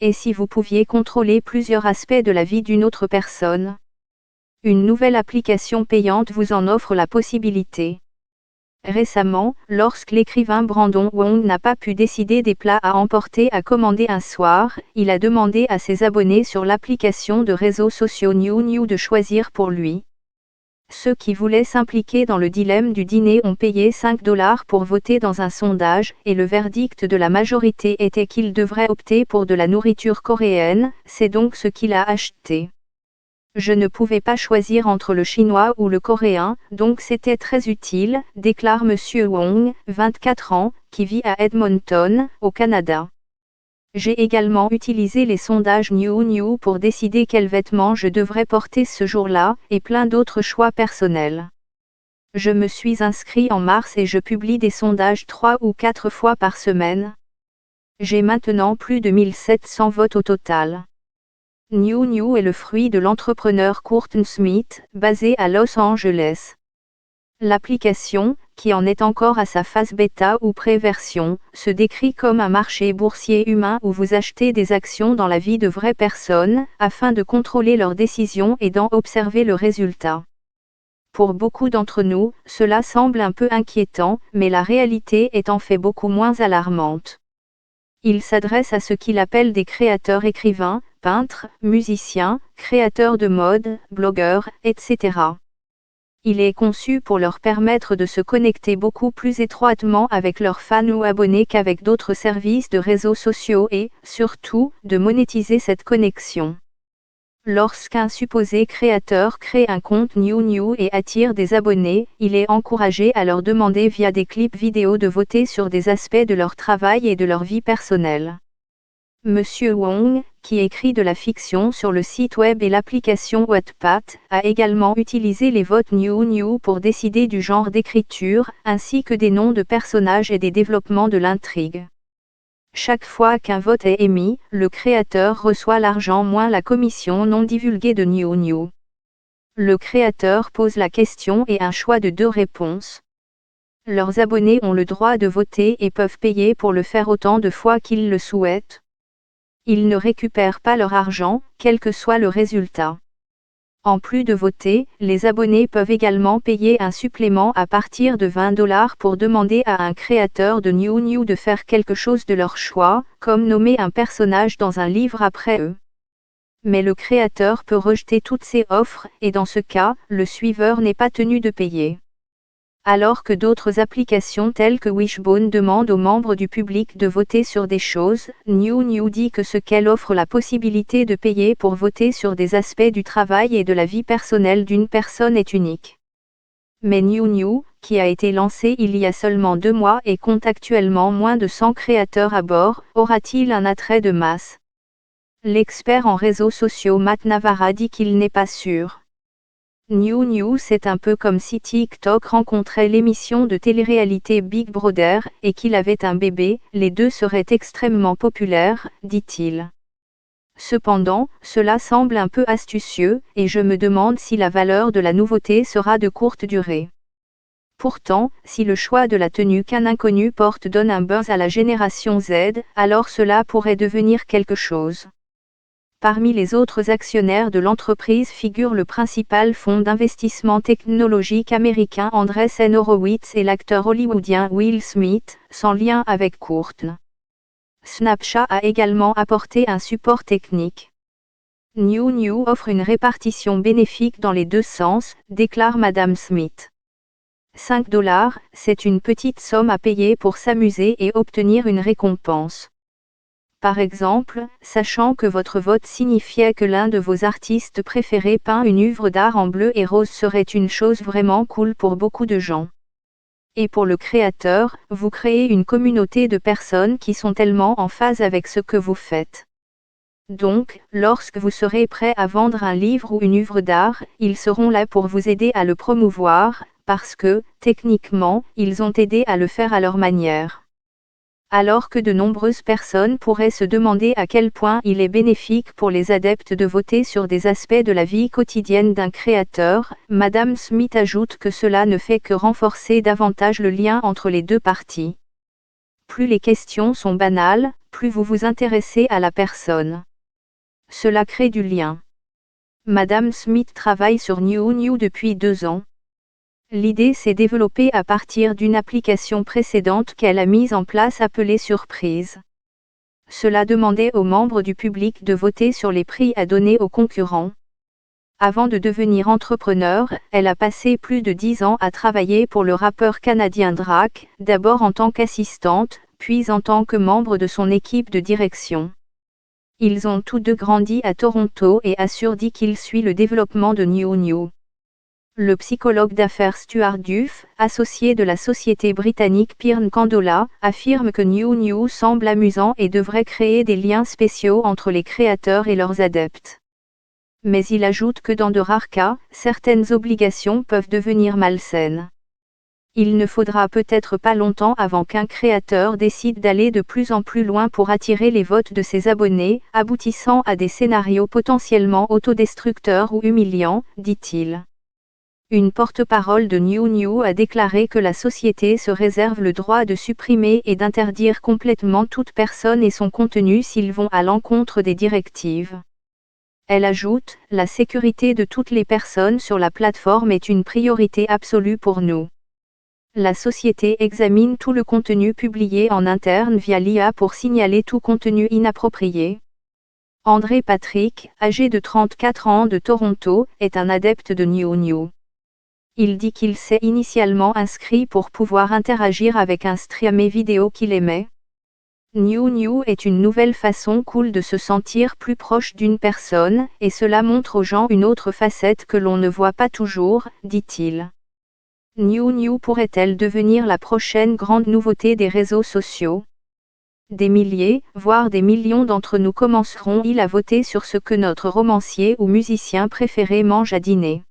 Et si vous pouviez contrôler plusieurs aspects de la vie d'une autre personne? Une nouvelle application payante vous en offre la possibilité. Récemment, lorsque l'écrivain Brandon Wong n'a pas pu décider des plats à emporter à commander un soir, il a demandé à ses abonnés sur l'application de réseaux sociaux New de choisir pour lui. Ceux qui voulaient s'impliquer dans le dilemme du dîner ont payé 5 $ pour voter dans un sondage, et le verdict de la majorité était qu'il devrait opter pour de la nourriture coréenne, c'est donc ce qu'il a acheté. Je ne pouvais pas choisir entre le chinois ou le coréen, donc c'était très utile, déclare Monsieur Wong, 24 ans, qui vit à Edmonton, au Canada. J'ai également utilisé les sondages New pour décider quels vêtements je devrais porter ce jour-là, et plein d'autres choix personnels. Je me suis inscrit en mars et je publie des sondages 3 ou 4 fois par semaine. J'ai maintenant plus de 1700 votes au total. New est le fruit de l'entrepreneur Courtney Smith, basé à Los Angeles. L'application, qui en est encore à sa phase bêta ou pré-version, se décrit comme un marché boursier humain où vous achetez des actions dans la vie de vraies personnes, afin de contrôler leurs décisions et d'en observer le résultat. Pour beaucoup d'entre nous, cela semble un peu inquiétant, mais la réalité est en fait beaucoup moins alarmante. Il s'adresse à ce qu'il appelle des créateurs écrivains, peintres, musiciens, créateurs de mode, blogueurs, etc. Il est conçu pour leur permettre de se connecter beaucoup plus étroitement avec leurs fans ou abonnés qu'avec d'autres services de réseaux sociaux et, surtout, de monétiser cette connexion. Lorsqu'un supposé créateur crée un compte New et attire des abonnés, il est encouragé à leur demander via des clips vidéo de voter sur des aspects de leur travail et de leur vie personnelle. Monsieur Wong, qui écrit de la fiction sur le site web et l'application Wattpad, a également utilisé les votes New pour décider du genre d'écriture, ainsi que des noms de personnages et des développements de l'intrigue. Chaque fois qu'un vote est émis, le créateur reçoit l'argent moins la commission non divulguée de New. Le créateur pose la question et un choix de 2 réponses. Leurs abonnés ont le droit de voter et peuvent payer pour le faire autant de fois qu'ils le souhaitent. Ils ne récupèrent pas leur argent, quel que soit le résultat. En plus de voter, les abonnés peuvent également payer un supplément à partir de 20 $ pour demander à un créateur de New de faire quelque chose de leur choix, comme nommer un personnage dans un livre après eux. Mais le créateur peut rejeter toutes ces offres, et dans ce cas, le suiveur n'est pas tenu de payer. Alors que d'autres applications telles que Wishbone demandent aux membres du public de voter sur des choses, New dit que ce qu'elle offre la possibilité de payer pour voter sur des aspects du travail et de la vie personnelle d'une personne est unique. Mais New, qui a été lancé il y a seulement 2 mois et compte actuellement moins de 100 créateurs à bord, aura-t-il un attrait de masse? L'expert en réseaux sociaux Matt Navarra dit qu'il n'est pas sûr. New c'est un peu comme si TikTok rencontrait l'émission de télé-réalité Big Brother, et qu'il avait un bébé, les deux seraient extrêmement populaires, dit-il. Cependant, cela semble un peu astucieux, et je me demande si la valeur de la nouveauté sera de courte durée. Pourtant, si le choix de la tenue qu'un inconnu porte donne un buzz à la génération Z, alors cela pourrait devenir quelque chose. Parmi les autres actionnaires de l'entreprise figure le principal fonds d'investissement technologique américain Andreessen Horowitz et l'acteur hollywoodien Will Smith, sans lien avec Courtney. Snapchat a également apporté un support technique. New offre une répartition bénéfique dans les 2 sens, déclare Madame Smith. 5 $, c'est une petite somme à payer pour s'amuser et obtenir une récompense. Par exemple, sachant que votre vote signifiait que l'un de vos artistes préférés peint une œuvre d'art en bleu et rose serait une chose vraiment cool pour beaucoup de gens. Et pour le créateur, vous créez une communauté de personnes qui sont tellement en phase avec ce que vous faites. Donc, lorsque vous serez prêt à vendre un livre ou une œuvre d'art, ils seront là pour vous aider à le promouvoir, parce que, techniquement, ils ont aidé à le faire à leur manière. Alors que de nombreuses personnes pourraient se demander à quel point il est bénéfique pour les adeptes de voter sur des aspects de la vie quotidienne d'un créateur, Madame Smith ajoute que cela ne fait que renforcer davantage le lien entre les 2 parties. Plus les questions sont banales, plus vous vous intéressez à la personne. Cela crée du lien. Madame Smith travaille sur New depuis 2 ans. L'idée s'est développée à partir d'une application précédente qu'elle a mise en place appelée Surprise. Cela demandait aux membres du public de voter sur les prix à donner aux concurrents. Avant de devenir entrepreneur, elle a passé plus de 10 ans à travailler pour le rappeur canadien Drake, d'abord en tant qu'assistante, puis en tant que membre de son équipe de direction. Ils ont tous deux grandi à Toronto et assurent dit qu'il suit le développement de New. Le psychologue d'affaires Stuart Duff, associé de la société britannique Pirn Candola, affirme que New semble amusant et devrait créer des liens spéciaux entre les créateurs et leurs adeptes. Mais il ajoute que dans de rares cas, certaines obligations peuvent devenir malsaines. Il ne faudra peut-être pas longtemps avant qu'un créateur décide d'aller de plus en plus loin pour attirer les votes de ses abonnés, aboutissant à des scénarios potentiellement autodestructeurs ou humiliants, dit-il. Une porte-parole de New a déclaré que la société se réserve le droit de supprimer et d'interdire complètement toute personne et son contenu s'ils vont à l'encontre des directives. Elle ajoute, la sécurité de toutes les personnes sur la plateforme est une priorité absolue pour nous. La société examine tout le contenu publié en interne via l'IA pour signaler tout contenu inapproprié. André Patrick, âgé de 34 ans de Toronto, est un adepte de New. Il dit qu'il s'est initialement inscrit pour pouvoir interagir avec un streamer vidéo qu'il aimait. New est une nouvelle façon cool de se sentir plus proche d'une personne, et cela montre aux gens une autre facette que l'on ne voit pas toujours, dit-il. New pourrait-elle devenir la prochaine grande nouveauté des réseaux sociaux? Des milliers, voire des millions d'entre nous commenceront-ils à voter sur ce que notre romancier ou musicien préféré mange à dîner?